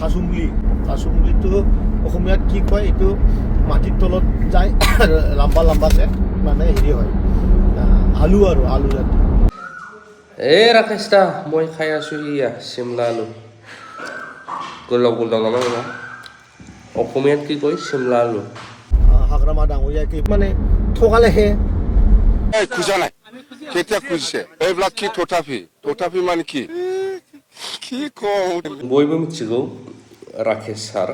কাচুংলিটো অসমীয়াত কি কয় এইটো মাটিৰ তলত যায় লাম্বা লাম্বাকে মানে হেৰি হয় আলু জাতি ৰাকেশ দা মই খাই আছো ইয়া চিমলা আলু গোলাও নামাঙা অসমীয়াত কি কয় চিমলা আলু হাগ্ৰামা ডাঙৰীয়া কি মানে ঠগালেহে খুঁজা নাই কেতিয়া খুঁজিছে এইবিলাক কি তথাপি মানে কি কওঁ बयबो मिथिगौ राकेश सार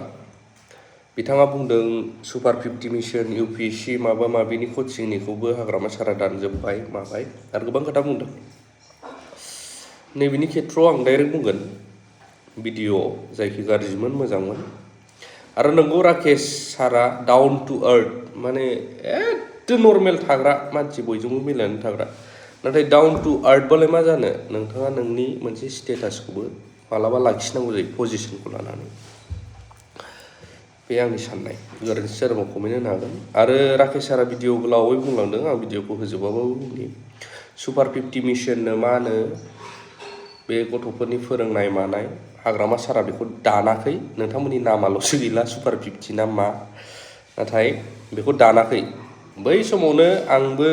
बिथाङा बुंदों सुपार 50 मिशन UPSC माबा माबिनि कचिंनिखौबो हाग्रामा सारा दानजोब्बाय माबाय आरो गोबां खोथा बुंदों नैबेनि खेथ्रआव आं डाइरेक्ट बुंगोन भिडिअ जायखि गाज्रिमोन मोजांमोन आरो नंगौ राकेश सारा डाउन टू अर्थ माने एकदम नर्मेल थाग्रा मानसि बयजोंबो मिलायनानै थाग्रा नाथाय डाउन टू अर्थ बालाय मा जानो नोंथाङा नोंनि मोनसे स्टेटासखौबो मालाबा लाखिनांगौ जायो पजिशनखौ लानानै बे आंनि साननाय गोरोन्थि जादोंबा कमेन्ट होनो हागोन आरो राकेश सारा भिडिअ गोलावै बुंलांदों आं भिडिअखौ होजोबाबाबो बुंनि सुपार 50 मिशननो मा होनो बे गथ'फोरनि फोरोंनाय मानाय हाग्रामा सारा बेखौ दानाखै नोंथांमोननि नामाल'सो गैला सुपार 50 ना मा नाथाय बेखौ दानाखै बै समावनो आंबो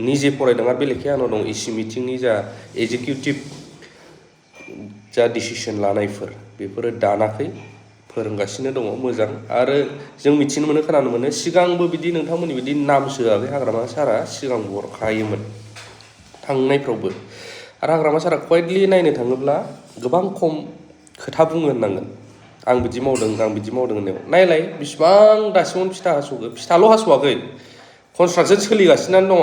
निजे फरायदों आरो बेलेगखे आंनाव दं इसि मिटिंनि जा एजिकिउटिभ जा डिसिसन लानायफोर बेफोरो दानाखै फोरोंगासिनो दङ मोजां आरो जों मिथिनो मोनो खोनानो मोनो सिगांबो बिदि नोंथांमोननि बिदि नाम सोआखै हाग्रामा सारा सिगां हरखायोमोन थांनायफ्रावबो आरो हाग्रामा सारा कुवाइटलि नायनो थाङोब्ला गोबां खम खोथा बुङो होननांगोन आं बिदि मावदों होननायाव नायलाय बिसिबां दासिमाव फिथाल' हास'वाखै कनस्ट्राक्सन सोलिगासिनो दङ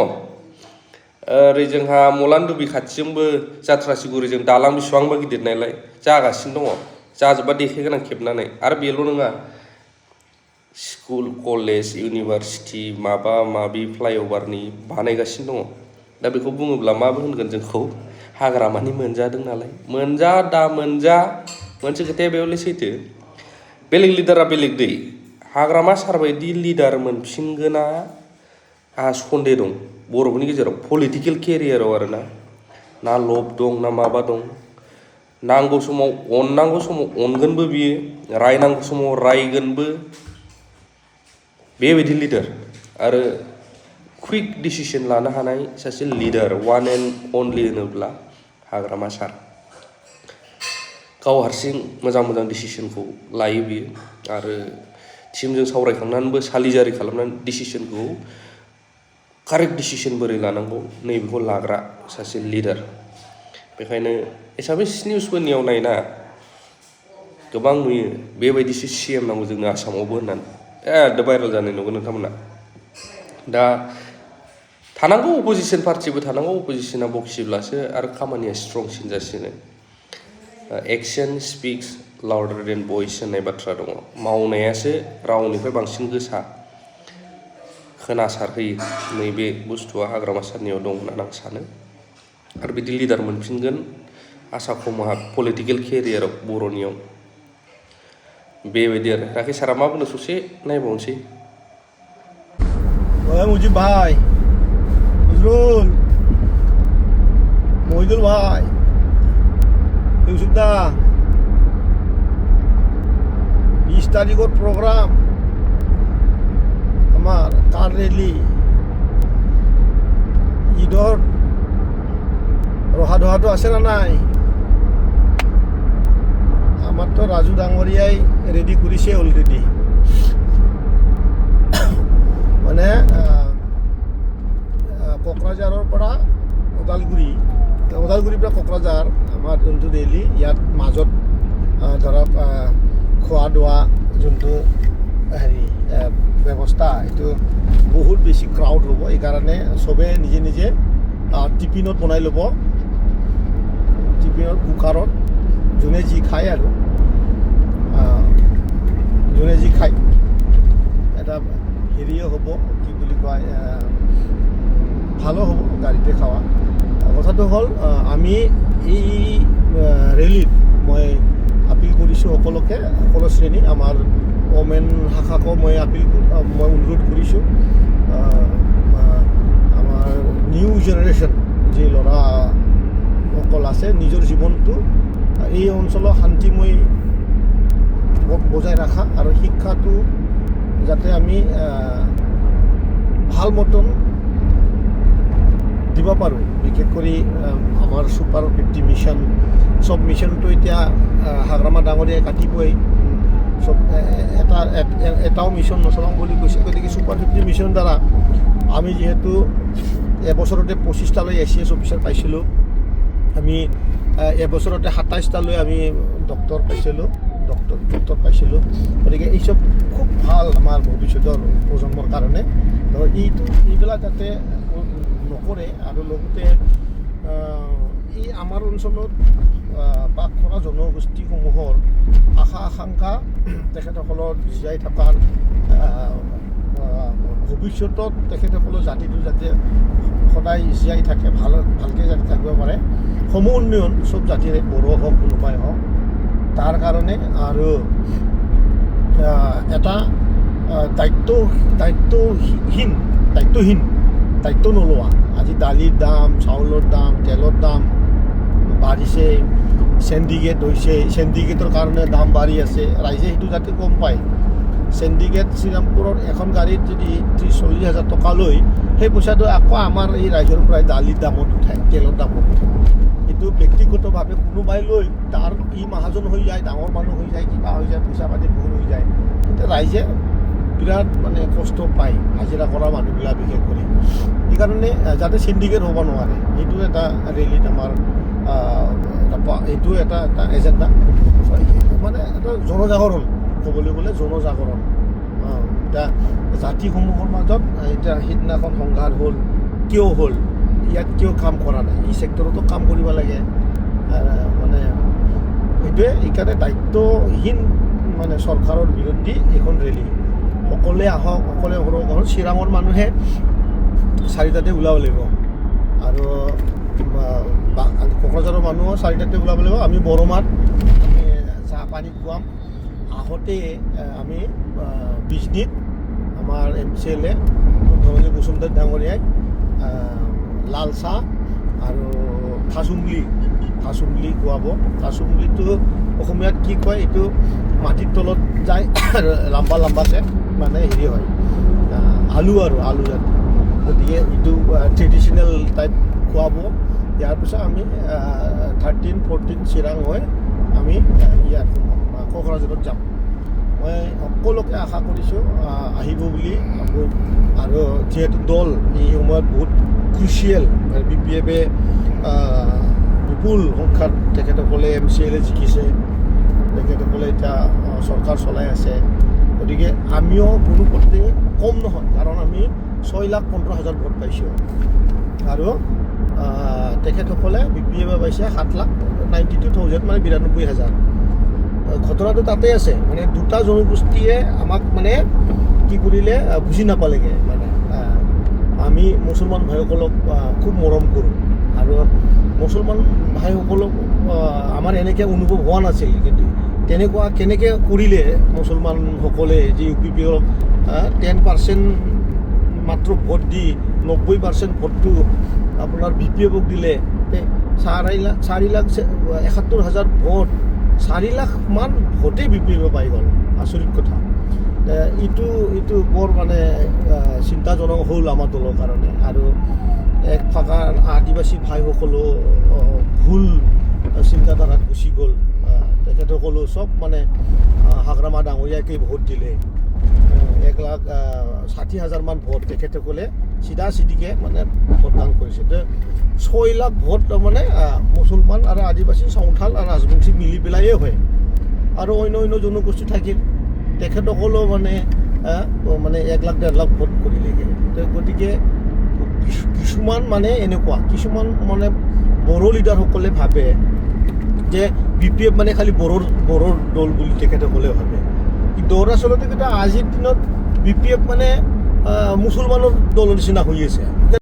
ओरै जोंहा मलानदुबि खाथिजोंबो जाथ्रासिगुरिजों दालां बिसिबांबा गिदिर नायलाय जागासिनो दङ जाजोब्बा देखायगोन आं खेबनानै आरो बेल' नङा स्कुल कलेज इउनिभारसिटि माबा माबि फ्लाइअभारनि बानायगासिनो दङ दा बेखौ बुङोब्ला माबो होनगोन जोंखौ हाग्रामानि मोनजादों नालाय मोनजा दा मोनजा मोनसे खोथाया बेयावलाय सैथो बेलेग लिडारा बेलेग दै हाग्रामा सारबायदि लिडार मोनफिनगोना आंहा सन्देह दं बर'फोरनि गेजेराव पलिटिकेल केरियाराव आरोना ना लब दं ना माबा दं नांगौ समाव अनगोनबो बियो रायनांगौ समाव रायगोनबो बेबायदि लिडार आरो कुइक डिसिसन लानो हानाय सासे लिडार वान एन्ड अनलि होनोब्ला हाग्रामा सार गाव हारसिं मोजां डिसिसनखौ लायो बियो आरो टिमजों सावरायखांनानैबो सालिजारि खालामनानै डिसिसनखौ कारेक्ट डिसिसन बोरै लानांगौ नैबेखौ लाग्रा सासे लिडार बेखायनो एसामिस निउसफोरनियाव नायना गोबां नुयो बेबायदिसो CM नांगौ जोंनो आसामावबो होननानै एकदम भाइरेल जानाय नुगोन नोंथांमोना दा थानांगौ अपोजिसन पार्टिबो थानांगौ अपोजिसना बखिब्लासो आरो खामानिया स्ट्रंसिन जासिनो एक्सन स्पिक्स लाउडार देन भइस होननाय बाथ्रा दङ मावनायासो रावनिफ्राय बांसिन गोसा खोनासारहोयो नैबे बुस्थुआ हाग्रामा सारनियाव दं होननानै आं सानो आरो बिदि लिडार मोनफिनगोन आसा खम आंहा पलिटिकेल केरियाराव बर'नियाव बेबायदि आरो राकेश सारा मा बुंनो ससे नायबावनोसै मुजिब भाई नजरुल মহিদুল ভাই ইউসুফ দা 20 তারিখের প্রোগ্রাম আমার কার রেলি ঈদর রহাটো আছে না নাই আমার তো রাজু ডাঙরিয়াই রেডি করেছে অলরেডি মানে কোকৰাঝাৰৰ পৰা ওদালগুৰিৰ পৰা কোকৰাঝাৰ আমাৰ যোনটো ৰেলি ইয়াত মাজত ধৰক খোৱা দোৱা যোনটো হেৰি ব্যৱস্থা এইটো বহুত বেছি ক্ৰাউড হ'ব এইকাৰণে চবে নিজে টিফিনত বনাই ল'ব টিফিনত কুকাৰত যোনে যি খায় আৰু যোনে যি খায় এটা হেৰিও হ'ব কি বুলি কয় ভালো হ'ব গাড়ীতে খাৱা কথাটো হ'ল আমি এই ৰেলীত মই আপিল কৰিছোঁ সকলোকে সকলো শ্ৰেণী আমাৰ ওমেন শাখাকো মই অনুৰোধ কৰিছোঁ আমাৰ নিউ জেনেৰেশ্যন যি ল'ৰাসকল আছে নিজৰ জীৱনটো এই অঞ্চলৰ শান্তিময় বজাই ৰখা আৰু শিক্ষাটো যাতে আমি ভাল মতন দিব পাৰোঁ। বিশেষ কৰি আমাৰ ছুপাৰ 50 মিছন চব মিছনটো এতিয়া হাগ্ৰামা ডাঙৰীয়াই কাটিবই, চব এটাও মিছন নচলাওঁ বুলি কৈছে। গতিকে ছুপাৰ 50 মিছন দ্বাৰা আমি যিহেতু এবছৰতে 25টালৈ ICS অফিচাৰ পাইছিলোঁ, আমি এবছৰতে 27টালৈ আমি ডক্টৰ পাইছিলোঁ। গতিকে এইসব খুব ভাল আমাৰ ভৱিষ্যতৰ প্ৰজন্মৰ কাৰণে। এইবিলাক যাতে নকৰে আৰু লগতে এই আমাৰ অঞ্চলত বাস কৰা জনগোষ্ঠীসমূহৰ আশা আকাংক্ষা তেখেতসকলৰ জীয়াই থকাৰ ভৱিষ্যতত তেখেতসকলৰ জাতিটো যাতে সদায় জীয়াই থাকে, ভালকৈ যাতে থাকিব পাৰে, সমূহ উন্নয়ন চব জাতিৰে, বড়ো হওক কোনোবাই হওক, তাৰ কাৰণে আৰু এটা দায়িত্ব নোলোৱা। আজি দালিৰ দাম, চাউলৰ দাম, তেলৰ দাম বাঢ়িছে, চেণ্ডিকেট হৈছে, চেণ্ডিকেটৰ কাৰণে দাম বাঢ়ি আছে। ৰাইজে সেইটো যাতে গম পায়। চেণ্ডিকেট শ্ৰীৰামপুৰৰ এখন গাড়ীত যদি 30-40 হাজাৰ টকা লৈ সেই পইচাটো আকৌ আমাৰ এই ৰাইজৰ পৰাই দালিৰ দামত উঠায়, তেলৰ দামত উঠায়। এইটো ব্যক্তিগতভাৱে কোনোবাই লৈ তাৰ মহাজন হৈ যায়, ডাঙৰ মানুহ হৈ যায়, কিবা হৈ যায়, পইচা পাতি বহুত হৈ যায়। কিন্তু ৰাইজে বিৰাট মানে কষ্ট পায়, হাজিৰা কৰা মানুহবিলাক বিশেষ কৰি। সেইকাৰণে যাতে চিণ্ডিকেট হ'ব নোৱাৰে, এইটো এটা ৰেলীত আমাৰ এইটো এটা এজেণ্ডা, মানে এটা জনজাগৰণ, ক'বলৈ গ'লে জনজাগৰণ। এতিয়া জাতিসমূহৰ মাজত এতিয়া সিদিনাখন সংঘাত হ'ল, কিয় হ'ল, ইয়াত কিয় কাম কৰা নাই, এই ছেক্টৰতো কাম কৰিব লাগে। মানে সেইটোৱে এইকাৰণে দায়িত্বহীন মানে চৰকাৰৰ বিৰুদ্ধে এইখন ৰেলী। সকলোৱে আহক, সকলোৱে সৰু ঘৰ চিৰাঙৰ মানুহে 4টাতে ওলাব লাগিব আৰু কোকৰাঝাৰৰ মানুহো 4টাতে ওলাব লাগিব। আমি বৰমাত আমি চাহ পানী খুৱাম। আহোঁতে আমি বিজনীত আমাৰ MCLA ধনঞ্জয় বসুমতাৰী ডাঙৰীয়াই লাল চাহ আৰু থাচুমলি খুৱাব। থাচুমলিটো অসমীয়াত কি কয়, এইটো মাটিৰ তলত যায় লাম্বাকৈ মানে হেৰি হয়, আলু জাতি। গতিকে এইটো ট্ৰেডিশ্যনেল টাইপ খুৱাব। ইয়াৰ পিছত আমি 13-14 চিৰাং হৈ আমি ইয়াত কোকৰাঝাৰত যাম। মই সকলোকে আশা কৰিছোঁ আহিব বুলি। আৰু যিহেতু দল এই সময়ত বহুত ক্ৰুচিয়েল, BPF-এ বিপুল সংখ্যাত তেখেতসকলে MCLA জিকিছে, তেখেতসকলে এতিয়া চৰকাৰ চলাই আছে। গতিকে আমিও কোনো পথে কম নহয়, কাৰণ আমি 6,15,000 ভোট পাইছোঁ আৰু তেখেতসকলে BPF-এ পাইছে 7,92,000, মানে 92,000। ঘটনাটো তাতে আছে, মানে দুটা জনগোষ্ঠীয়ে আমাক মানে কি কৰিলে বুজি নাপালেগৈ। মানে আমি মুছলমান ভাইসকলক খুব মৰম কৰোঁ আৰু মুছলমান ভাইসকলক আমাৰ এনেকৈ অনুভৱ হোৱা নাছিল। কিন্তু তেনেকুৱা কেনেকৈ কৰিলে মুছলমানসকলে যি UPP-ক 10% মাত্ৰ ভোট দি 90% ভোটটো আপোনাৰ BPF-ক দিলে। 4,71,000 ভোট, 4 লাখ মান ভোটেই BPF-এ পাই গ'ল। আচৰিত কথা। এইটো বৰ মানে চিন্তাজনক হ'ল আমাৰ দলৰ কাৰণে। আৰু এক ফাকাৰ আদিবাসী ভাইসকলো ভুল চিন্তাধাৰাত গুচি গ'ল। তেখেতসকলো চব মানে হাগ্ৰামা ডাঙৰীয়াকে ভোট দিলে। 1,60,000 মান ভোট তেখেতসকলে চিধাচিধিকৈ মানে ভোটদান কৰিছে। 6 লাখ ভোট মানে মুছলমান আৰু আদিবাসী, চাওঁথাল আৰু ৰাজবংশী মিলি পেলাইয়ে হয়। আৰু অন্য জনগোষ্ঠী থাকিল, তেখেতসকলেও মানে 1,00,000-1.5 লাখ ভোট কৰিলেগৈ। গতিকে কিছুমান মানে এনেকুৱা, কিছুমান মানে বড়ো লিডাৰসকলে ভাবে যে BPF মানে খালি বড়োৰ দল বুলি তেখেতসকলে ভাবে। কিন্তু দৰাচলতে আজিৰ দিনত BPF মানে মুছলমানৰ দলৰ নিচিনা হৈ আছে।